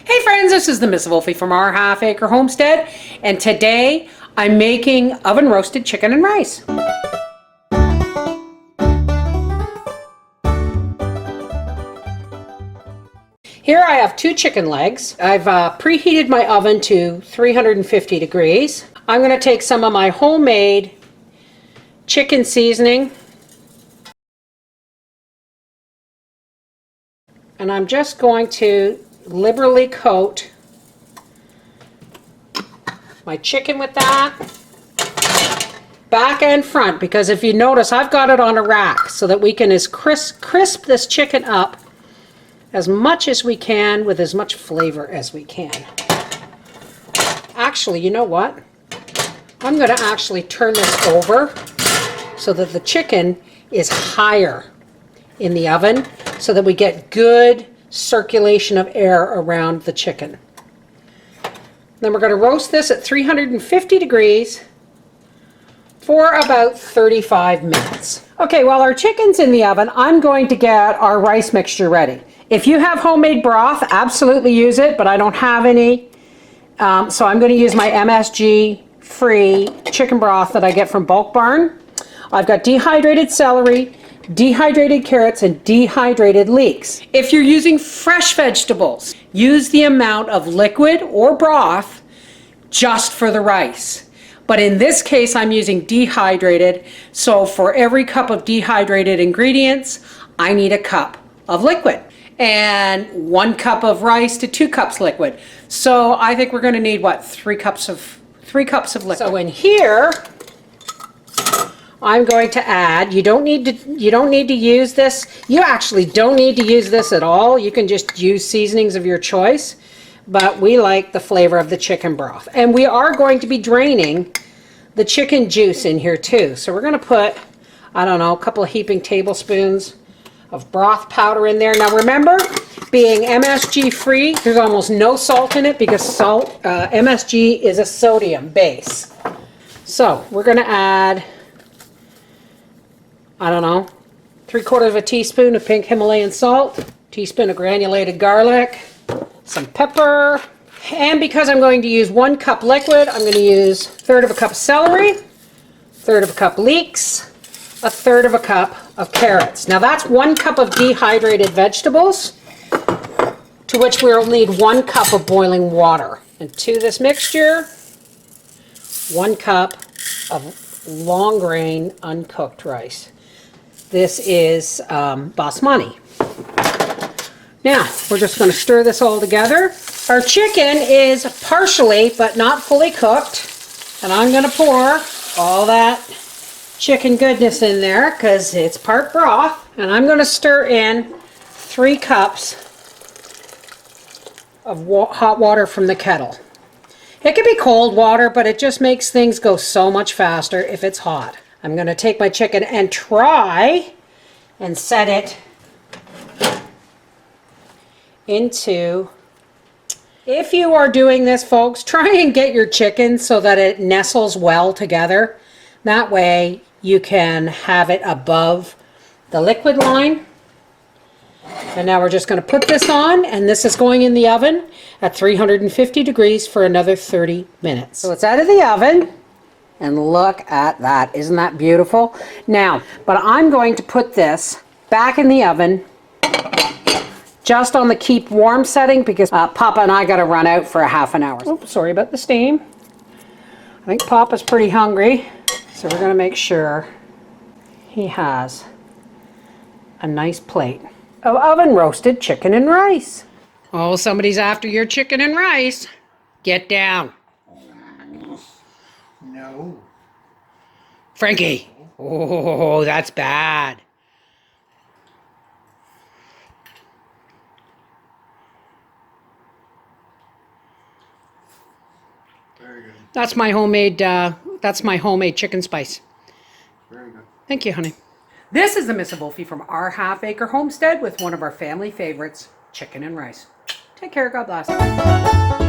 Hey friends, this is the Miss Wolfie from our half acre homestead, and today I'm making oven roasted chicken and rice. Here I have 2 chicken legs. I've preheated my oven to 350 degrees. I'm going to take some of my homemade chicken seasoning, and I'm just going to liberally coat my chicken with that, back and front, because if you notice I've got it on a rack so that we can crisp this chicken up as much as we can with as much flavor as we can. Actually, you know what? I'm going to actually turn this over so that the chicken is higher in the oven so that we get good circulation of air around the chicken. Then we're going to roast this at 350 degrees for about 35 minutes. Okay, while our chicken's in the oven, I'm going to get our rice mixture ready. If you have homemade broth, absolutely use it, but I don't have any. So I'm going to use my MSG free chicken broth that I get from Bulk Barn. I've got dehydrated celery, dehydrated carrots, and dehydrated leeks. If you're using fresh vegetables, use the amount of liquid or broth just for the rice. But in this case, I'm using dehydrated, so for every cup of dehydrated ingredients, I need a cup of liquid. And 1 cup of rice to 2 cups liquid. So I think we're going to need, what, 3 cups of liquid. So in here, I'm going to add, you don't need to use this. You actually don't need to use this at all. You can just use seasonings of your choice. But we like the flavor of the chicken broth. And we are going to be draining the chicken juice in here too. So we're going to put, I don't know, a couple of heaping tablespoons of broth powder in there. Now remember, being MSG free, there's almost no salt in it because MSG is a sodium base. So we're going to add, I don't know, 3/4 of a teaspoon of pink Himalayan salt, teaspoon of granulated garlic, some pepper, and because I'm going to use 1 cup liquid, I'm going to use 1/3 of a cup of celery, 1/3 of a cup leeks, 1/3 of a cup of carrots. Now that's 1 cup of dehydrated vegetables, to which we'll need 1 cup of boiling water. And to this mixture, 1 cup of long grain uncooked rice. This is basmati. Now, we're just going to stir this all together. Our chicken is partially, but not fully cooked. And I'm going to pour all that chicken goodness in there because it's part broth. And I'm going to stir in 3 cups of hot water from the kettle. It can be cold water, but it just makes things go so much faster if it's hot. I'm going to take my chicken and try and set it into, if you are doing this, folks, try and get your chicken so that it nestles well together. That way you can have it above the liquid line. And now we're just going to put this on, and this is going in the oven at 350 degrees for another 30 minutes. So it's out of the oven, and look at that. Isn't that beautiful? Now, but I'm going to put this back in the oven just on the keep warm setting because Papa and I got to run out for a half an hour. Oh, sorry about the steam. I think Papa's pretty hungry, so we're going to make sure he has a nice plate of oven roasted chicken and rice. Oh, somebody's after your chicken and rice. Get down. No. Frankie. Oh, that's bad. Very good. That's my homemade chicken spice. Very good. Thank you, honey. This is the Miss Wolfie from our half acre homestead with one of our family favorites, chicken and rice. Take care. God bless.